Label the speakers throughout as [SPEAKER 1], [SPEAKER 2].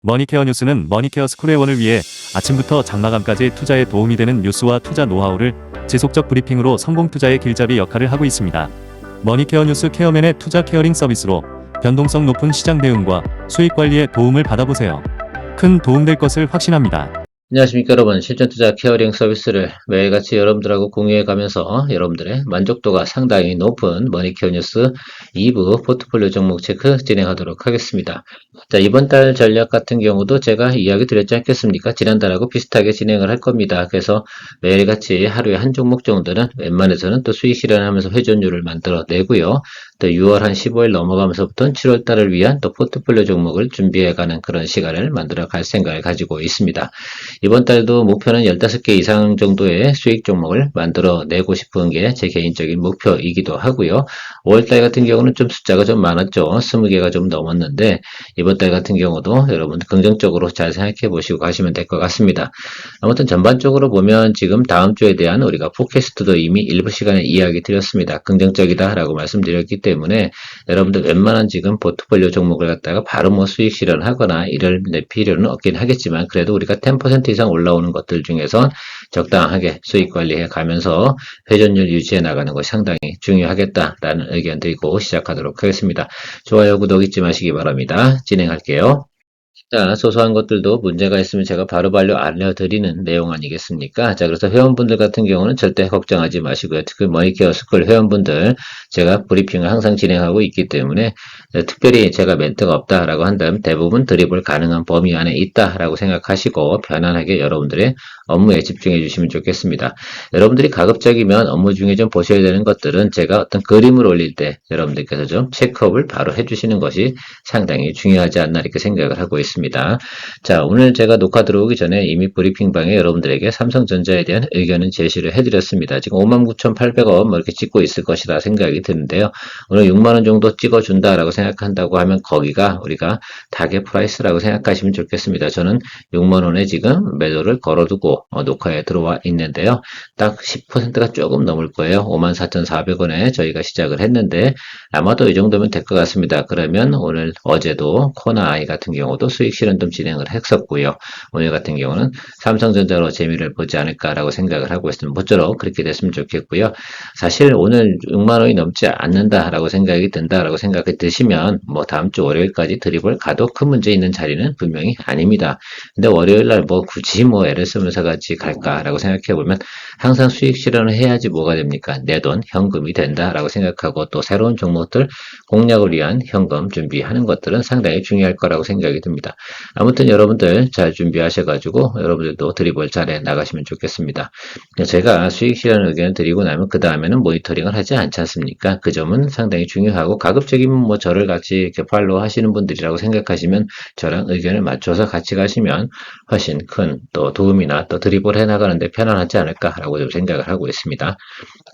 [SPEAKER 1] 머니케어 뉴스는 머니케어 스쿨회원을 위해 아침부터 장마감까지 투자에 도움이 되는 뉴스와 투자 노하우를 지속적 브리핑으로 성공 투자의 길잡이 역할을 하고 있습니다. 머니케어 뉴스 케어맨의 투자 케어링 서비스로 변동성 높은 시장 대응과 수익 관리에 도움을 받아보세요. 큰 도움될 것을 확신합니다.
[SPEAKER 2] 안녕하십니까 여러분, 실전투자 케어링 서비스를 매일같이 여러분들하고 공유해 가면서 여러분들의 만족도가 상당히 높은 머니케어 뉴스 2부 포트폴리오 종목 체크 진행하도록 하겠습니다. 자, 이번 달 전략 같은 경우도 제가 이야기 드렸지 않겠습니까? 지난달하고 비슷하게 진행을 할 겁니다. 그래서 매일같이 하루에 한 종목 정도는 웬만해서는 또 수익 실현하면서 회전율을 만들어 내고요. 또 6월 한 15일 넘어가면서부터는 7월 달을 위한 또 포트폴리오 종목을 준비해가는 그런 시간을 만들어 갈 생각을 가지고 있습니다. 이번 달도 목표는 15개 이상 정도의 수익 종목을 만들어 내고 싶은 게 제 개인적인 목표이기도 하고요. 5월달 같은 경우는 좀 숫자가 좀 많았죠. 20개가 좀 넘었는데 이번 달 같은 경우도 여러분 긍정적으로 잘 생각해 보시고 가시면 될 것 같습니다. 아무튼 전반적으로 보면 지금 다음 주에 대한 우리가 포캐스트도 이미 일부 시간에 이야기 드렸습니다. 긍정적이다라고 말씀드렸기 때문에 여러분들 웬만한 지금 포트폴리오 종목을 갖다가 바로 뭐 수익 실현하거나 이럴 필요는 없긴 하겠지만 그래도 우리가 10% 이상 올라오는 것들 중에서 적당하게 수익 관리해 가면서 회전율 유지해 나가는 것이 상당히 중요하겠다라는 의견 드리고 시작하도록 하겠습니다. 좋아요, 구독 잊지 마시기 바랍니다. 진행할게요. 자, 소소한 것들도 문제가 있으면 제가 바로바로 알려드리는 내용 아니겠습니까? 자, 그래서 회원분들 같은 경우는 절대 걱정하지 마시고요. 특히 머니케어 스쿨 회원분들 제가 브리핑을 항상 진행하고 있기 때문에 특별히 제가 멘트가 없다라고 한다면 대부분 드리블 가능한 범위 안에 있다라고 생각하시고 편안하게 여러분들의 업무에 집중해 주시면 좋겠습니다. 여러분들이 가급적이면 업무 중에 좀 보셔야 되는 것들은 제가 어떤 그림을 올릴 때 여러분들께서 좀 체크업을 바로 해주시는 것이 상당히 중요하지 않나 이렇게 생각을 하고 있습니다. 자, 오늘 제가 녹화 들어오기 전에 이미 브리핑방에 여러분들에게 삼성전자에 대한 의견은 제시를 해드렸습니다. 지금 59,800원 뭐 이렇게 찍고 있을 것이라 생각이 드는데요. 오늘 6만원 정도 찍어준다라고 생각한다고 하면 거기가 우리가 타겟 프라이스라고 생각하시면 좋겠습니다. 저는 6만원에 지금 매도를 걸어두고 녹화에 들어와 있는데요. 딱 10%가 조금 넘을 거예요. 54,400원에 저희가 시작을 했는데 아마도 이 정도면 될 것 같습니다. 그러면 오늘 어제도 코나아이 같은 경우도 수익 실현 좀 진행을 했었고요. 오늘 같은 경우는 삼성전자로 재미를 보지 않을까라고 생각을 하고 있습니다. 모쪼록 그렇게 됐으면 좋겠고요. 사실 오늘 6만원이 넘지 않는다라고 생각이 든다라고 생각이 드시면 뭐 다음 주 월요일까지 드리블 가도 큰 문제 있는 자리는 분명히 아닙니다. 근데 월요일날 뭐 굳이 뭐 애를 쓰면서 같이 갈까라고 생각해 보면 항상 수익 실현을 해야지 뭐가 됩니까? 내 돈 현금이 된다라고 생각하고 또 새로운 종목들 공략을 위한 현금 준비하는 것들은 상당히 중요할 거라고 생각이 듭니다. 아무튼 여러분들 잘 준비하셔가지고 여러분들도 드리블 잘해 나가시면 좋겠습니다. 제가 수익 실현 의견을 드리고 나면 그 다음에는 모니터링을 하지 않지 않습니까? 그 점은 상당히 중요하고 가급적이면 뭐 저를 같이 이렇게 팔로우 하시는 분들이라고 생각하시면 저랑 의견을 맞춰서 같이 가시면 훨씬 큰 또 도움이나 또 드리블 해 나가는데 편안하지 않을까라고 좀 생각을 하고 있습니다.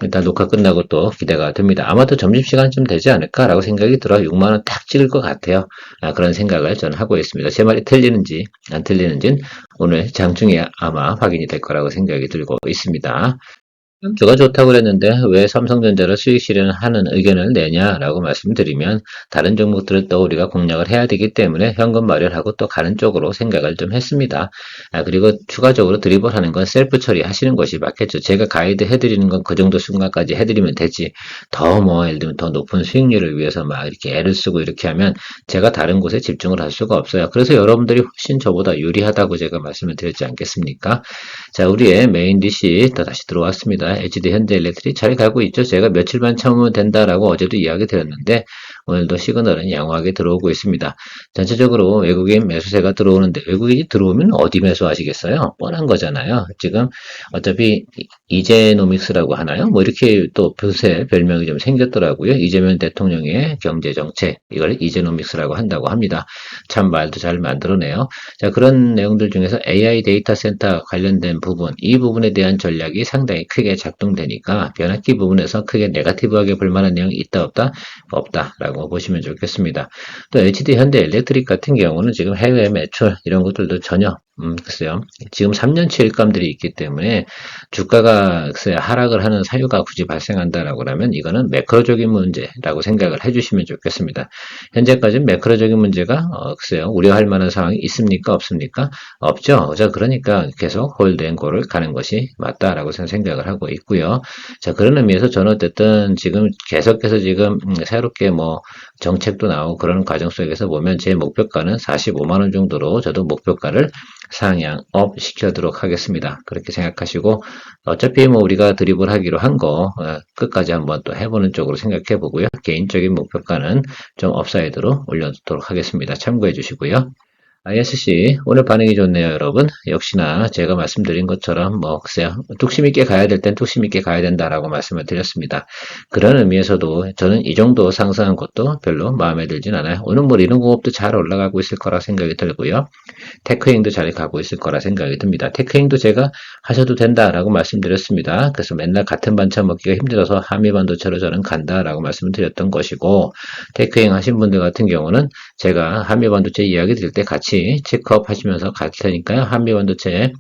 [SPEAKER 2] 일단 녹화 끝나고 또 기대가 됩니다. 아마도 점심시간쯤 되지 않을까라고 생각이 들어요. 6만원 딱 찍을 것 같아요. 그런 생각을 저는 하고 있습니다. 제 말이 틀리는지 안 틀리는지는 오늘 장중에 아마 확인이 될 거라고 생각이 들고 있습니다. 주가 좋다고 그랬는데 왜 삼성전자를 수익 실현하는 의견을 내냐라고 말씀드리면 다른 종목들을 또 우리가 공략을 해야 되기 때문에 현금 마련하고 또 가는 쪽으로 생각을 좀 했습니다. 그리고 추가적으로 드리블하는 건 셀프 처리하시는 것이 맞겠죠. 제가 가이드 해드리는 건 그 정도 순간까지 해드리면 되지 더 뭐 예를 들면 더 높은 수익률을 위해서 막 이렇게 애를 쓰고 이렇게 하면 제가 다른 곳에 집중을 할 수가 없어요. 그래서 여러분들이 훨씬 저보다 유리하다고 제가 말씀을 드렸지 않겠습니까? 자, 우리의 메인 DC 또 다시 들어왔습니다. HD 현대일렉트릭 잘 가고 있죠. 제가 며칠만 참으면 된다라고 어제도 이야기 드렸는데 오늘도 시그널은 양호하게 들어오고 있습니다. 전체적으로 외국인 매수세가 들어오는데 외국인이 들어오면 어디 매수하시겠어요? 뻔한 거잖아요. 지금 어차피 이제노믹스라고 하나요? 뭐 이렇게 또 표세 별명이 좀 생겼더라고요. 이재명 대통령의 경제정책 이걸 이제노믹스라고 한다고 합니다. 참 말도 잘 만들어내요. 자, 그런 내용들 중에서 AI 데이터 센터 관련된 부분 이 부분에 대한 전략이 상당히 크게 작동되니까 변압기 부분에서 크게 네거티브하게 볼 만한 내용이 있다 없다? 없다라고 보시면 좋겠습니다. 또 HD 현대일렉트릭 같은 경우는 지금 해외 매출 이런 것들도 전혀 글쎄요. 지금 3년치 일감들이 있기 때문에 주가가 글쎄요, 하락을 하는 사유가 굳이 발생한다라고 하면 이거는 매크로적인 문제라고 생각을 해주시면 좋겠습니다. 현재까지는 매크로적인 문제가 글쎄요, 우려할 만한 상황이 있습니까? 없습니까? 없죠. 자, 그러니까 계속 홀드앤고를 가는 것이 맞다라고 저는 생각을 하고 있고요. 자, 그런 의미에서 저는 어쨌든 지금 계속해서 지금 새롭게 뭐 정책도 나오고 그런 과정 속에서 보면 제 목표가는 45만 원 정도로 저도 목표가를 상향 업 시켜도록 하겠습니다. 그렇게 생각하시고 어차피 뭐 우리가 드립을 하기로 한 거 끝까지 한번 또 해보는 쪽으로 생각해 보고요. 개인적인 목표가는 좀 업사이드로 올려두도록 하겠습니다. 참고해 주시고요. ISC 오늘 반응이 좋네요, 여러분. 역시나 제가 말씀드린 것처럼 뭐 글쎄요, 뚝심 있게 가야 될 땐 뚝심 있게 가야 된다라고 말씀을 드렸습니다. 그런 의미에서도 저는 이 정도 상승한 것도 별로 마음에 들진 않아요. 오늘 뭐 리는공업도 잘 올라가고 있을 거라 생각이 들고요. 테크행도 잘 가고 있을 거라 생각이 듭니다. 테크행도 제가 하셔도 된다라고 말씀드렸습니다. 그래서 맨날 같은 반찬 먹기가 힘들어서 한미반도체로 저는 간다라고 말씀을 드렸던 것이고, 테크행 하신 분들 같은 경우는 제가 한미반도체 이야기 드릴 때 같이 체크업 하시면서 갈 테니까요. 한미반도체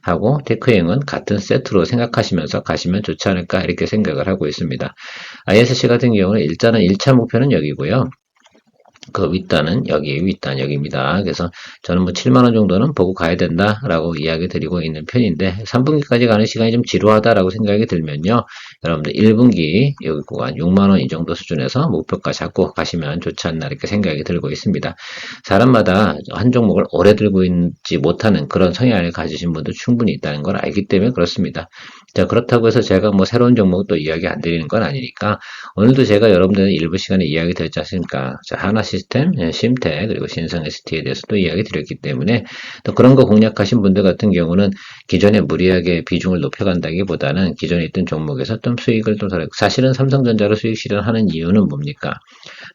[SPEAKER 2] 하고 테크행은 같은 세트로 생각하시면서 가시면 좋지 않을까 이렇게 생각을 하고 있습니다. ISC 같은 경우는 일단은 1차 목표는 여기고요. 그 윗단은 윗단 여기입니다. 그래서 저는 뭐 7만원 정도는 보고 가야 된다라고 이야기 드리고 있는 편인데 3분기까지 가는 시간이 좀 지루하다라고 생각이 들면요. 여러분들 1분기 여기 구간 6만원 이 정도 수준에서 목표가 잡고 가시면 좋지 않나 이렇게 생각이 들고 있습니다. 사람마다 한 종목을 오래 들고 있지 못하는 그런 성향을 가지신 분도 충분히 있다는 걸 알기 때문에 그렇습니다. 자, 그렇다고 해서 제가 뭐 새로운 종목도 이야기 안 드리는 건 아니니까 오늘도 제가 여러분들 일부 시간에 이야기 드렸지 않습니까? 자, 하나 시스템, 심태, 그리고 신성 ST에 대해서도 이야기 드렸기 때문에 또 그런 거 공략하신 분들 같은 경우는 기존에 무리하게 비중을 높여간다기보다는 기존에 있던 종목에서 좀 수익을 좀 사실은 삼성전자로 수익 실현하는 이유는 뭡니까?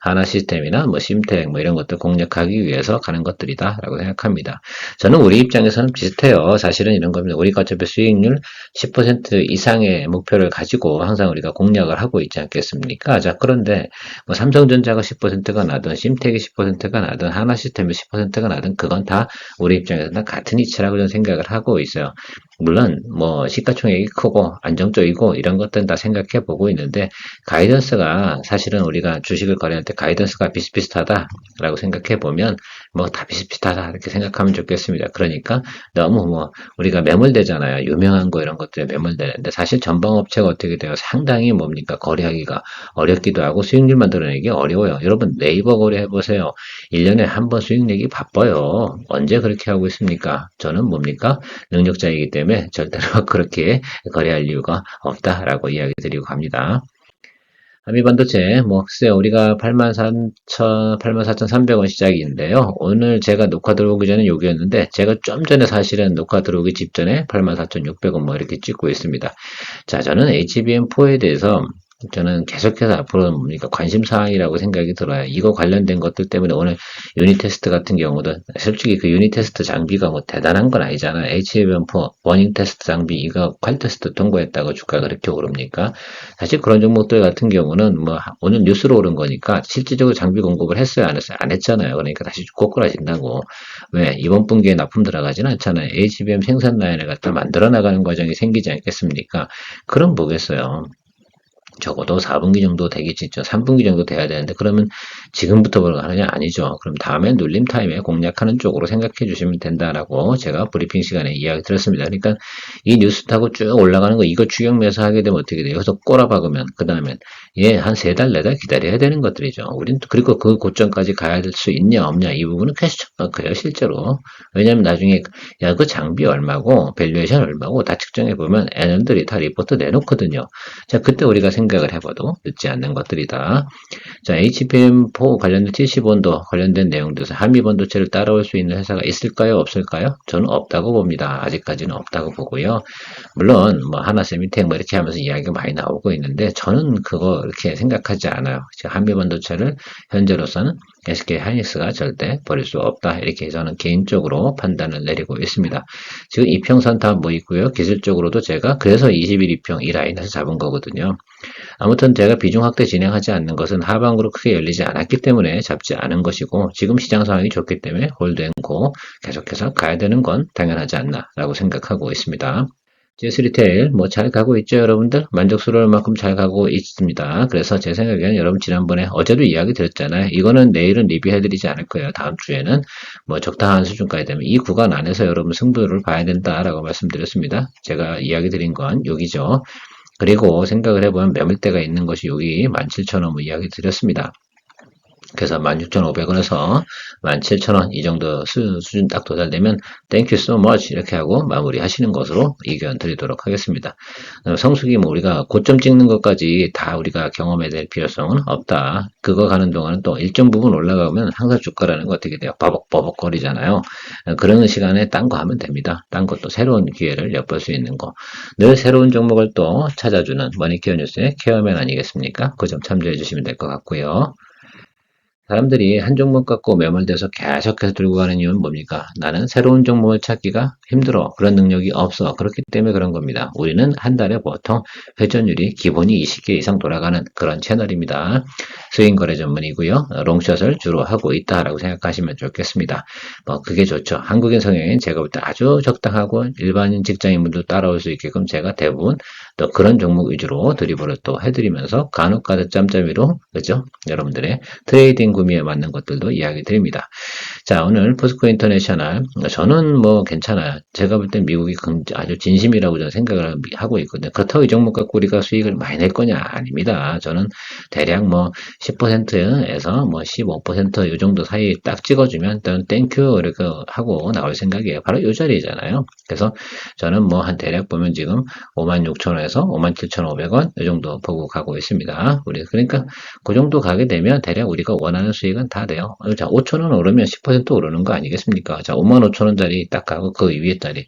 [SPEAKER 2] 하나 시스템이나 뭐 심택 뭐 이런 것들 공략하기 위해서 가는 것들이다라고 생각합니다. 저는 우리 입장에서는 비슷해요. 사실은 이런 겁니다. 우리가 어차피 수익률 10% 이상의 목표를 가지고 항상 우리가 공략을 하고 있지 않겠습니까? 자, 그런데 뭐 삼성전자가 10%가 나든 심택이 10%가 나든 하나 시스템이 10%가 나든 그건 다 우리 입장에서는 같은 이치라고 저는 생각을 하고 있어요. 물론 뭐 시가총액이 크고 안정적이고 이런 것들은 다 생각해 보고 있는데 가이던스가 사실은 우리가 주식을 거래할 때 가이던스가 비슷비슷하다라고 생각해 보면 뭐 다 비슷비슷하다 이렇게 생각하면 좋겠습니다. 그러니까 너무 뭐 우리가 매몰되잖아요. 유명한 거 이런 것들에 매몰되는데 사실 전방업체가 어떻게 돼요? 상당히 뭡니까? 거래하기가 어렵기도 하고 수익률 만들어내기 어려워요. 여러분 네이버 거래해 보세요. 1년에 한 번 수익 내기 바빠요. 언제 그렇게 하고 있습니까? 저는 뭡니까? 능력자이기 때문에 절대로 그렇게 거래할 이유가 없다라고 이야기 드리고 갑니다. 한미반도체, 뭐, 글쎄, 우리가 84,300원 시작인데요. 오늘 제가 녹화 들어오기 전에 여기였는데, 제가 좀 전에 사실은 녹화 들어오기 직전에 84,600원 뭐 이렇게 찍고 있습니다. 자, 저는 HBM4에 대해서 저는 계속해서 앞으로 뭡니까 관심사항이라고 생각이 들어요. 이거 관련된 것들 때문에 오늘 유닛 테스트 같은 경우도 솔직히 그 유닛 테스트 장비가 뭐 대단한 건 아니잖아요. HBM4 워닝 테스트 장비 이거 퀄 테스트 통과했다고 주가가 그렇게 오릅니까? 사실 그런 종목들 같은 경우는 뭐 오늘 뉴스로 오른 거니까 실질적으로 장비 공급을 했어요, 안 했어요? 안 했잖아요. 그러니까 다시 꼬꾸라진다고. 왜? 이번 분기에 납품 들어가지는 않잖아요. HBM 생산 라인을 갖다 만들어 나가는 과정이 생기지 않겠습니까? 그럼 뭐겠어요. 적어도 4분기 정도 되겠지, 3분기 정도 돼야 되는데, 그러면 지금부터 뭐가 하느냐? 아니죠. 그럼 다음에 눌림 타임에 공략하는 쪽으로 생각해 주시면 된다라고 제가 브리핑 시간에 이야기 드렸습니다. 그러니까 이 뉴스 타고 쭉 올라가는 거, 이거 추격 매수 하게 되면 어떻게 돼요? 여기서 꼬라박으면, 그 다음에, 한 3달, 4달 기다려야 되는 것들이죠. 우린, 그리고 그 고점까지 가야 될 수 있냐, 없냐, 이 부분은 퀘스천 마크예요, 실제로. 왜냐면 나중에, 야, 그 장비 얼마고, 밸류에이션 얼마고, 다 측정해 보면, 애널들이 다 리포트 내놓거든요. 자, 그때 우리가 생각을 해봐도 늦지 않는 것들이다. 자, HBM4 관련된 70원도 관련된 내용들에서 한미반도체를 따라올 수 있는 회사가 있을까요? 없을까요? 저는 없다고 봅니다. 아직까지는 없다고 보고요. 물론 뭐 하나 세미텍 뭐 이렇게 하면서 이야기가 많이 나오고 있는데 저는 그거 이렇게 생각하지 않아요. 한미반도체를 현재로서는 SK 하이닉스가 절대 버릴 수 없다. 이렇게 저는 개인적으로 판단을 내리고 있습니다. 지금 이평선 다 뭐 있고요. 기술적으로도 제가 그래서 21 이평 이 라인에서 잡은 거거든요. 아무튼 제가 비중 확대 진행하지 않는 것은 하방으로 크게 열리지 않았기 때문에 잡지 않은 것이고 지금 시장 상황이 좋기 때문에 홀드앤고 계속해서 가야 되는 건 당연하지 않나라고 생각하고 있습니다. GS 리테일 뭐 잘 가고 있죠, 여러분들? 만족스러울 만큼 잘 가고 있습니다. 그래서 제 생각에는 여러분 지난번에 어제도 이야기 드렸잖아요. 이거는 내일은 리뷰해드리지 않을 거예요. 다음 주에는 뭐 적당한 수준까지 되면 이 구간 안에서 여러분 승부를 봐야 된다라고 말씀드렸습니다. 제가 이야기 드린 건 여기죠. 그리고 생각을 해보면 매물대가 있는 것이 여기 17,000원 이야기 드렸습니다. 그래서 16,500원에서 17,000원 이 정도 수준 딱 도달되면 Thank you so much 이렇게 하고 마무리 하시는 것으로 의견 드리도록 하겠습니다. 성수기 뭐 우리가 고점 찍는 것까지 다 우리가 경험해야 될 필요성은 없다. 그거 가는 동안은 또 일정 부분 올라가면 항상 주가라는 거 어떻게 돼요? 버벅버벅 거리잖아요. 그런 시간에 딴 거 하면 됩니다. 딴 것도 새로운 기회를 엿볼 수 있는 거. 늘 새로운 종목을 또 찾아주는 머니케어 뉴스의 케어맨 아니겠습니까? 그 점 참조해 주시면 될 것 같고요. 사람들이 한 종목 갖고 매몰돼서 계속해서 들고 가는 이유는 뭡니까? 나는 새로운 종목을 찾기가 힘들어. 그런 능력이 없어. 그렇기 때문에 그런 겁니다. 우리는 한 달에 보통 회전율이 기본이 20개 이상 돌아가는 그런 채널입니다. 스윙 거래 전문이고요. 롱숏을 주로 하고 있다라고 생각하시면 좋겠습니다. 뭐 그게 좋죠. 한국인 성향엔 제가 볼 때 아주 적당하고 일반인 직장인분도 따라올 수 있게끔 제가 대부분 또 그런 종목 위주로 드리블을 또 해드리면서 간혹가다 짬짬이로 그죠? 여러분들의 트레이딩 구미에 맞는 것들도 이야기 드립니다. 자, 오늘 포스코 인터내셔널 저는 뭐 괜찮아요. 제가 볼 땐 미국이 아주 진심이라고 저는 생각을 하고 있거든요. 그렇다고 이 종목 갖고 우리가 수익을 많이 낼 거냐? 아닙니다. 저는 대략 뭐 10%에서 뭐 15%이 정도 사이 딱 찍어주면 일단 땡큐 이렇게 하고 나올 생각이에요. 바로 이 자리잖아요. 그래서 저는 뭐 한 대략 보면 지금 56,000원에서 57,500원 이 정도 보고 가고 있습니다. 우리 그러니까 그 정도 가게 되면 대략 우리가 원하는 수익은 다 돼요. 자, 5,000원 오르면 10% 오르는 거 아니겠습니까? 자, 55,000원짜리 딱 가고 그 위에 짜리.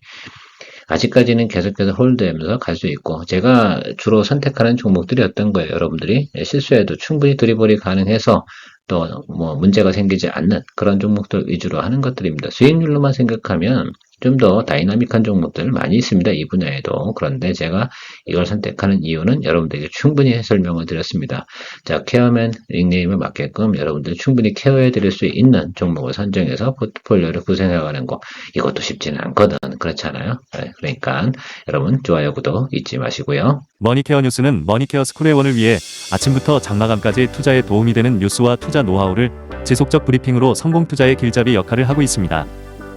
[SPEAKER 2] 아직까지는 계속해서 홀드하면서 갈 수 있고 제가 주로 선택하는 종목들이 어떤 거예요, 여러분들이? 실수해도 충분히 드리블이 가능해서 또 뭐 문제가 생기지 않는 그런 종목들 위주로 하는 것들입니다. 수익률로만 생각하면 좀 더 다이나믹한 종목들 많이 있습니다. 이 분야에도. 그런데 제가 이걸 선택하는 이유는 여러분들에게 충분히 설명을 드렸습니다. 자, 케어맨 닉네임에 맞게끔 여러분들 충분히 케어해 드릴 수 있는 종목을 선정해서 포트폴리오를 구성해가는 거 이것도 쉽지는 않거든. 그렇잖아요. 네, 그러니까 여러분 좋아요, 구독 잊지 마시고요.
[SPEAKER 1] 머니케어 뉴스는 머니케어 스쿨회원을 위해 아침부터 장마감까지 투자에 도움이 되는 뉴스와 투자 노하우를 지속적 브리핑으로 성공 투자의 길잡이 역할을 하고 있습니다.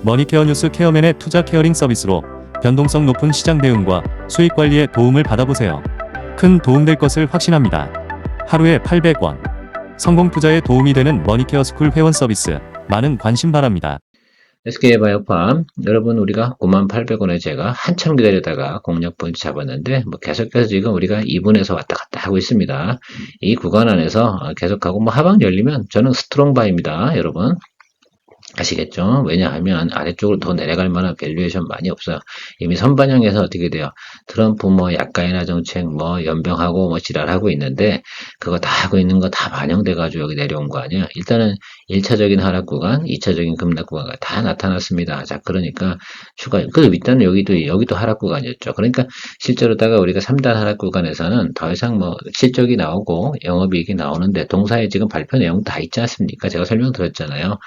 [SPEAKER 1] 머니케어 뉴스 케어맨의 투자 케어링 서비스로 변동성 높은 시장 대응과 수익 관리에 도움을 받아보세요. 큰 도움될 것을 확신합니다. 하루에 800원. 성공 투자에 도움이 되는 머니케어 스쿨 회원 서비스. 많은 관심 바랍니다.
[SPEAKER 2] SK바이오팜 여러분 우리가 98,800원에 제가 한참 기다리다가 공략 포인트 잡았는데 뭐 계속해서 지금 우리가 2분에서 왔다 갔다 하고 있습니다. 이 구간 안에서 계속하고 뭐 하방 열리면 저는 스트롱 바입니다, 여러분. 아시겠죠? 왜냐하면 아래쪽으로 더 내려갈 만한 밸류에이션 많이 없어요. 이미 선반영해서 어떻게 돼요? 트럼프 뭐 약간이나 정책 뭐 연병하고 뭐 지랄하고 있는데 그거 다 하고 있는 거 다 반영돼가지고 여기 내려온 거 아니야? 일단은 1차적인 하락 구간, 2차적인 급락 구간가 다 나타났습니다. 자, 그러니까 그 윗단은 여기도 하락 구간이었죠. 그러니까 실제로다가 우리가 3단 하락 구간에서는 더 이상 뭐 실적이 나오고 영업이익이 나오는데 동사에 지금 발표 내용 다 있지 않습니까? 제가 설명드렸잖아요.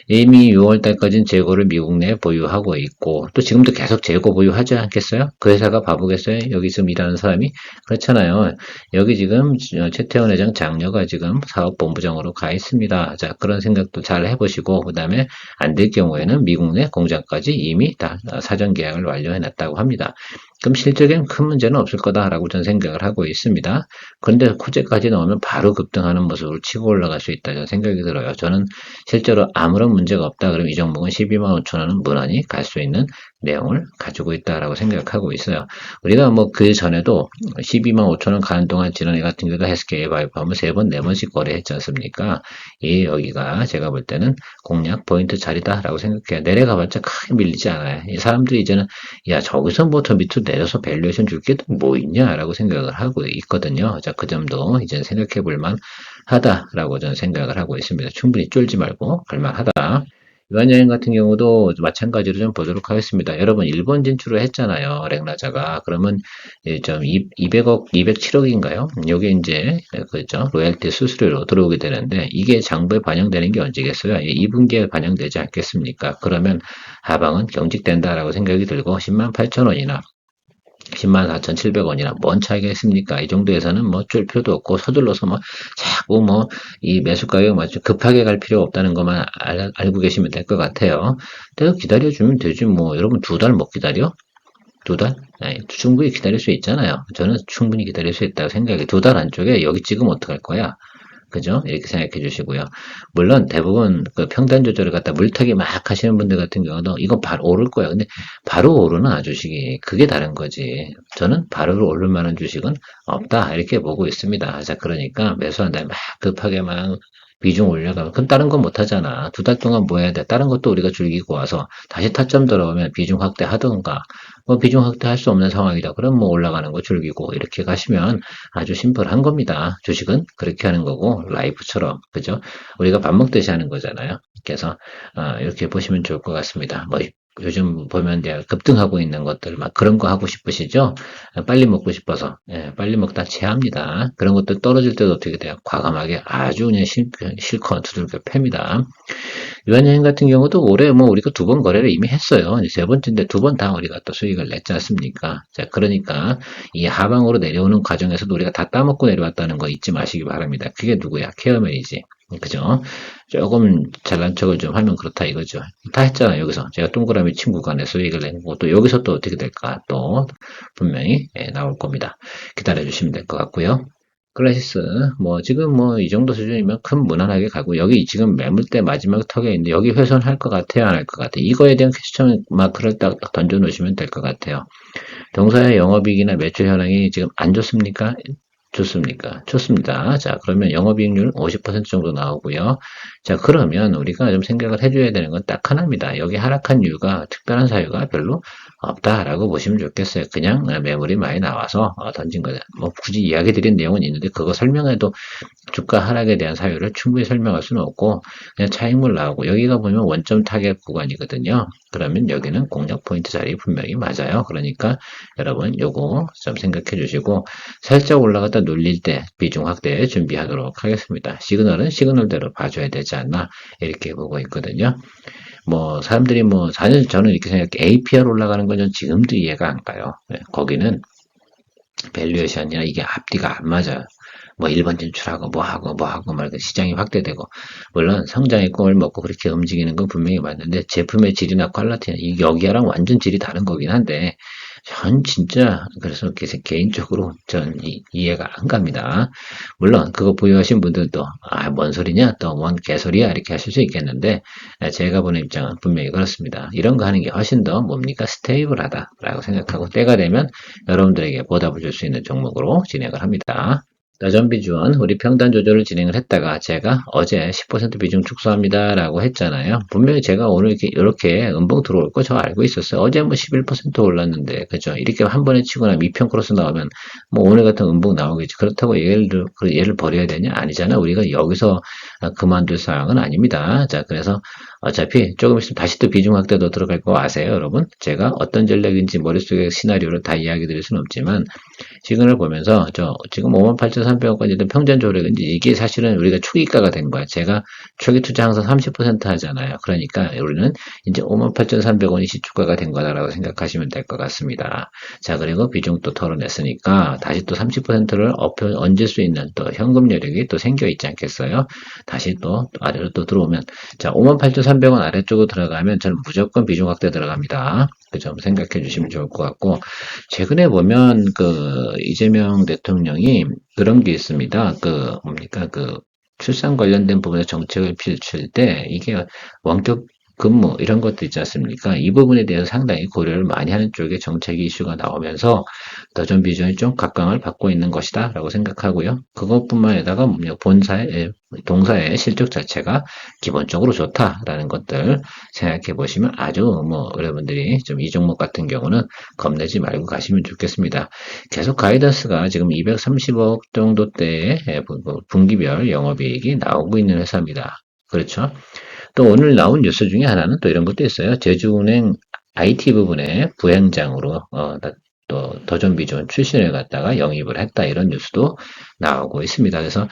[SPEAKER 2] 이미 6월 달까지는 재고를 미국 내에 보유하고 있고 또 지금도 계속 재고 보유하지 않겠어요? 그 회사가 바보겠어요? 여기 지금 일하는 사람이? 그렇잖아요. 여기 지금 최태원 회장 장녀가 지금 사업본부장으로 가 있습니다. 자, 그런 생각도 잘 해보시고 그 다음에 안 될 경우에는 미국 내 공장까지 이미 다 사전 계약을 완료해놨다고 합니다. 그럼 실적에는 큰 문제는 없을 거다라고 저는 생각을 하고 있습니다. 그런데 호재까지 나오면 바로 급등하는 모습을 치고 올라갈 수 있다 저는 생각이 들어요. 저는 실제로 아무런 문제가 없다 그러면 이 종목은 125,000원은 무난히 갈 수 있는 내용을 가지고 있다라고 생각하고 있어요. 우리가 뭐 그 전에도 12만 5천 원 가는 동안 지난해 같은 경우도 SK 바이오 하면 3번, 4번씩 거래했지 않습니까? 여기가 제가 볼 때는 공략 포인트 자리다라고 생각해요. 내려가봤자 크게 밀리지 않아요. 이 사람들이 이제는 야, 저기서 뭐 더 밑으로 내려서 밸류에이션 줄 게 뭐 있냐라고 생각을 하고 있거든요. 자, 그 점도 이제 생각해 볼 만하다라고 저는 생각을 하고 있습니다. 충분히 쫄지 말고 갈만하다. 유한여행 같은 경우도 마찬가지로 좀 보도록 하겠습니다. 여러분, 일본 진출을 했잖아요. 렉나자가. 그러면 좀 200억, 207억인가요? 요게 이제, 그죠. 로얄티 수수료로 들어오게 되는데, 이게 장부에 반영되는 게 언제겠어요? 2분기에 반영되지 않겠습니까? 그러면 하방은 경직된다라고 생각이 들고, 10만 8천 원이나 10만 4,700원이나 뭔 차이가 있습니까? 이 정도에서는 뭐 줄 필요도 없고 서둘러서 뭐 자꾸 뭐 이 매수 가격 맞춰 급하게 갈 필요 없다는 것만 알고 계시면 될 것 같아요. 내가 기다려주면 되지 뭐 여러분 2달 못 기다려? 2달? 아니, 충분히 기다릴 수 있잖아요. 저는 충분히 기다릴 수 있다고 생각해. 2달 안쪽에 여기 찍으면 어떡할 거야? 그죠? 이렇게 생각해 주시고요. 물론 대부분 그 평단 조절을 갖다 물타기 막 하시는 분들 같은 경우도 이거 바로 오를 거야. 근데 바로 오르나 주식이 그게 다른 거지. 저는 바로 오를 만한 주식은 없다 이렇게 보고 있습니다. 자, 그러니까 매수한 다음에 막 급하게 막 비중 올려가면 그럼 다른 건 못 하잖아. 2달 동안 뭐 해야 돼? 다른 것도 우리가 즐기고 와서 다시 타점 들어오면 비중 확대 하던가 뭐 비중 확대할 수 없는 상황이다. 그럼 뭐 올라가는 거 즐기고 이렇게 가시면 아주 심플한 겁니다. 주식은 그렇게 하는 거고 라이프처럼 그죠? 우리가 밥 먹듯이 하는 거잖아요. 그래서 이렇게 보시면 좋을 것 같습니다. 뭐 요즘 보면 이제 급등하고 있는 것들 막 그런 거 하고 싶으시죠? 빨리 먹고 싶어서 빨리 먹다 체합니다. 그런 것들 떨어질 때도 어떻게 돼요? 과감하게 아주 그냥 실컷 두들겨 팹니다. 유한여행 같은 경우도 올해 뭐 우리가 2번 거래를 이미 했어요. 이제 3번째인데 2번 다 우리가 또 수익을 냈지 않습니까? 자, 그러니까 이 하방으로 내려오는 과정에서도 우리가 다 따먹고 내려왔다는 거 잊지 마시기 바랍니다. 그게 누구야? 케어맨이지. 그죠? 조금 잘난 척을 좀 하면 그렇다 이거죠. 다 했잖아요, 여기서. 제가 동그라미 친 구간에 수익을 낸 거고, 또 여기서 또 어떻게 될까? 또 분명히 나올 겁니다. 기다려 주시면 될 것 같고요. 클래시스 뭐 지금 뭐 이 정도 수준이면 큰 무난하게 가고 여기 지금 매물대 마지막 턱에 있는데 여기 훼손할 것 같아요 안 할 것 같아요 이거에 대한 퀘스천 마크를 딱 던져 놓으시면 될 것 같아요 동사의 영업이익이나 매출 현황이 지금 안 좋습니까? 좋습니까? 좋습니다. 자, 그러면 영업이익률 50% 정도 나오고요. 자, 그러면 우리가 좀 생각을 해줘야 되는 건 딱 하나입니다. 여기 하락한 이유가 특별한 사유가 별로 없다라고 보시면 좋겠어요. 그냥 매물이 많이 나와서 던진 거다. 뭐 굳이 이야기 드린 내용은 있는데 그거 설명해도 주가 하락에 대한 사유를 충분히 설명할 수는 없고 그냥 차익물 나오고 여기가 보면 원점 타겟 구간이거든요. 그러면 여기는 공략 포인트 자리 분명히 맞아요. 그러니까 여러분 요거 좀 생각해 주시고 살짝 올라갔다 눌릴 때 비중 확대 준비하도록 하겠습니다. 시그널은 시그널대로 봐줘야 되지 않나 이렇게 보고 있거든요. 뭐 사람들이 뭐 사실 저는 이렇게 생각해 APR 올라가는 건 지금도 이해가 안 가요. 거기는 밸류에이션이나 이게 앞뒤가 안 맞아요. 뭐 1번 진출하고 뭐 하고 말고 시장이 확대되고 물론 성장의 꿈을 먹고 그렇게 움직이는 건 분명히 맞는데 제품의 질이나 퀄리티는 여기랑 완전 질이 다른 거긴 한데 전 진짜 그래서 개인적으로 전 이해가 안 갑니다. 물론 그거 보유하신 분들도 뭔 소리냐 또 뭔 개소리야 이렇게 하실 수 있겠는데 제가 보는 입장은 분명히 그렇습니다. 이런 거 하는 게 훨씬 더 뭡니까 스테이블하다라고 생각하고 때가 되면 여러분들에게 보답을 줄 수 있는 종목으로 진행을 합니다. 나전비 지원, 우리 평단 조절을 진행을 했다가 제가 어제 10% 비중 축소합니다 라고 했잖아요. 분명히 제가 오늘 이렇게 음봉 들어올 거 저 알고 있었어요. 어제 뭐 11% 올랐는데, 그죠? 이렇게 한 번에 치거나 미평 크로스 나오면 뭐 오늘 같은 음봉 나오겠지. 그렇다고 얘를 버려야 되냐? 아니잖아. 우리가 여기서 그만둘 상황은 아닙니다. 자, 그래서 어차피 조금 있으면 다시 또 비중 확대도 들어갈 거 아세요, 여러분? 제가 어떤 전략인지 머릿속에 시나리오를 다 이야기 드릴 수는 없지만, 시그널을 보면서 지금 58,300원까지 평전 조력인지 이게 사실은 우리가 초기가가 된 거야. 제가 초기 투자 항상 30% 하잖아요. 그러니까 우리는 이제 58,300원이 시초가가 된 거다라고 생각하시면 될 것 같습니다. 자, 그리고 비중 또 털어냈으니까 다시 또 30%를 얹을 수 있는 또 현금 여력이 또 생겨 있지 않겠어요? 다시 또 아래로 또 들어오면 자, 58,300원 아래쪽으로 들어가면 저는 무조건 비중 확대 들어갑니다. 그 점 생각해 주시면 좋을 것 같고 최근에 보면 그 이재명 대통령이 그런 게 있습니다. 그 뭡니까 그 출산 관련된 부분에 정책을 펼칠 때 이게 원격 근무 이런 것도 있지 않습니까? 이 부분에 대해서 상당히 고려를 많이 하는 쪽에 정책 이슈가 나오면서 더존 비전이 좀 각광을 받고 있는 것이다 라고 생각하고요. 그것뿐만 아니라 본사의 동사의 실적 자체가 기본적으로 좋다라는 것들 생각해 보시면 아주 여러분들이 좀 이 종목 같은 경우는 겁내지 말고 가시면 좋겠습니다. 계속 가이던스가 지금 230억 정도대의 분기별 영업이익이 나오고 있는 회사입니다. 그렇죠? 또 오늘 나온 뉴스 중에 하나는 또 이런 것도 있어요. 제주은행 IT 부분의 부행장으로 또 더존비존 출신을 갖다가 영입을 했다 이런 뉴스도 나오고 있습니다. 그래서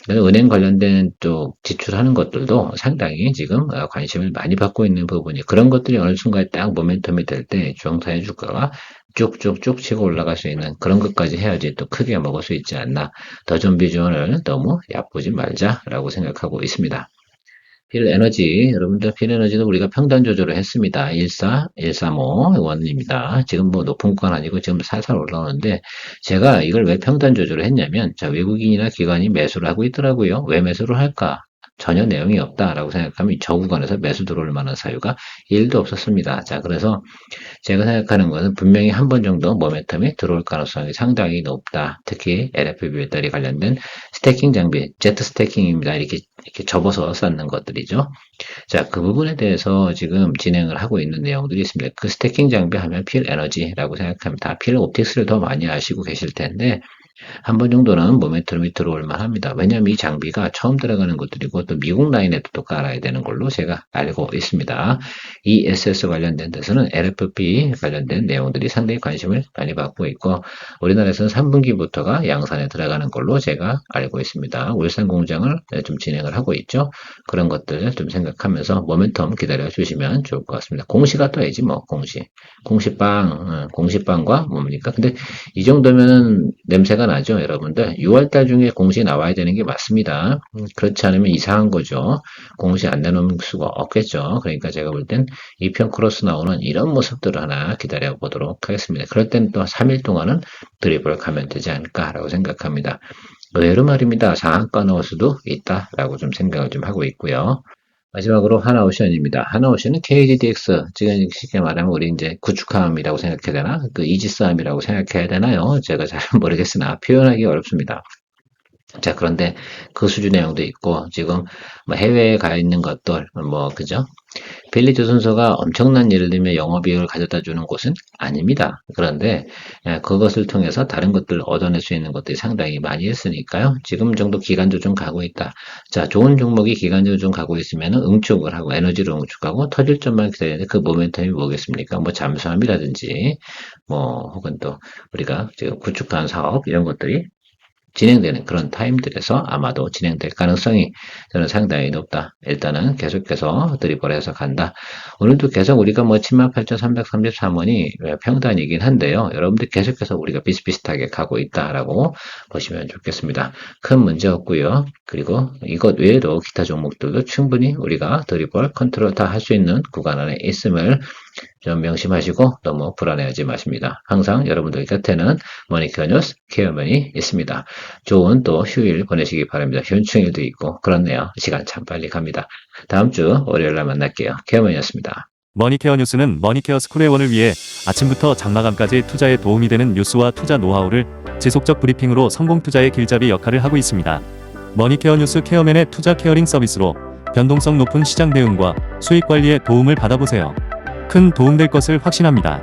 [SPEAKER 2] 은행 관련된 쪽 지출하는 것들도 상당히 지금 관심을 많이 받고 있는 부분이 그런 것들이 어느 순간에 딱 모멘텀이 될 때 주황사의 주가가 쭉쭉쭉 치고 올라갈 수 있는 그런 것까지 해야지 또 크게 먹을 수 있지 않나. 더존비존을 너무 얕보지 말자라고 생각하고 있습니다. 필에너지, 여러분들 필에너지도 우리가 평단 조절을 했습니다. 14, 135 원입니다. 지금 높은 건 아니고 지금 살살 올라오는데 제가 이걸 왜 평단 조절을 했냐면 자, 외국인이나 기관이 매수를 하고 있더라고요. 왜 매수를 할까? 전혀 내용이 없다라고 생각하면 저 구간에서 매수 들어올 만한 사유가 1도 없었습니다. 자, 그래서 제가 생각하는 것은 분명히 한 번 정도 모멘텀이 들어올 가능성이 상당히 높다. 특히 LFP 배터리 관련된 스태킹 장비, 제트 스태킹입니다. 이렇게 접어서 쌓는 것들이죠. 자, 그 부분에 대해서 지금 진행을 하고 있는 내용들이 있습니다. 그 스태킹 장비 하면 필 에너지라고 생각합니다. 필 옵틱스를 더 많이 아시고 계실 텐데, 한 번 정도는 모멘텀이 들어올 만합니다. 왜냐하면 이 장비가 처음 들어가는 것들이고 또 미국 라인에도 또 깔아야 되는 걸로 제가 알고 있습니다. ESS 관련된 데서는 LFP 관련된 내용들이 상당히 관심을 많이 받고 있고 우리나라에서는 3분기부터가 양산에 들어가는 걸로 제가 알고 있습니다. 울산 공장을 좀 진행을 하고 있죠. 그런 것들 좀 생각하면서 모멘텀 기다려 주시면 좋을 것 같습니다. 공시가 떠야지 공시빵과 뭡니까? 근데 이 정도면 냄새가 나죠, 여러분들. 6월달 중에 공시 나와야 되는 게 맞습니다. 그렇지 않으면 이상한 거죠. 공시 안 내놓을 수가 없겠죠. 그러니까 제가 볼 땐 2편 크로스 나오는 이런 모습들을 하나 기다려 보도록 하겠습니다. 그럴 땐 또 3일 동안은 드리블 가면 되지 않을까라고 생각합니다. 의외로 말입니다. 상한가 나올 수도 있다라고 좀 생각을 좀 하고 있고요. 마지막으로 하나오션입니다. 하나오션은 KGDX, 지금 쉽게 말하면 우리 이제 구축함이라고 생각해야 되나? 그 이지스함이라고 생각해야 되나요? 제가 잘 모르겠으나 표현하기 어렵습니다. 자, 그런데 그 수준의 내용도 있고, 지금 해외에 가 있는 것들, 그죠? 빌리조 순서가 엄청난 예를 들면 영업이익을 가져다 주는 곳은 아닙니다. 그런데 그것을 통해서 다른 것들을 얻어낼 수 있는 것들이 상당히 많이 있으니까요. 지금 정도 기간 조정 가고 있다. 자, 좋은 종목이 기간 조정 가고 있으면 응축을 하고 에너지로 응축하고 터질 점만 기다리는데 그 모멘텀이 뭐겠습니까? 잠수함이라든지 혹은 또 우리가 지금 구축한 사업 이런 것들이 진행되는 그런 타임들에서 아마도 진행될 가능성이 저는 상당히 높다. 일단은 계속해서 드리블해서 간다. 오늘도 계속 우리가 78,333원이 평단이긴 한데요. 여러분들 계속해서 우리가 비슷비슷하게 가고 있다라고 보시면 좋겠습니다. 큰 문제 없고요. 그리고 이것 외에도 기타 종목들도 충분히 우리가 드리블 컨트롤 다 할 수 있는 구간 안에 있음을 좀 명심하시고 너무 불안해하지 마십니다. 항상 여러분들 곁에는 머니케어 뉴스 케어맨이 있습니다. 좋은 또 휴일 보내시기 바랍니다. 현충일도 있고 그렇네요. 시간 참 빨리 갑니다. 다음 주 월요일날 만날게요. 케어맨이었습니다.
[SPEAKER 1] 머니케어 뉴스는 머니케어 스쿨회원을 위해 아침부터 장마감까지 투자에 도움이 되는 뉴스와 투자 노하우를 지속적 브리핑으로 성공 투자의 길잡이 역할을 하고 있습니다. 머니케어 뉴스 케어맨의 투자 케어링 서비스로 변동성 높은 시장 대응과 수익 관리에 도움을 받아보세요. 큰 도움될 것을 확신합니다.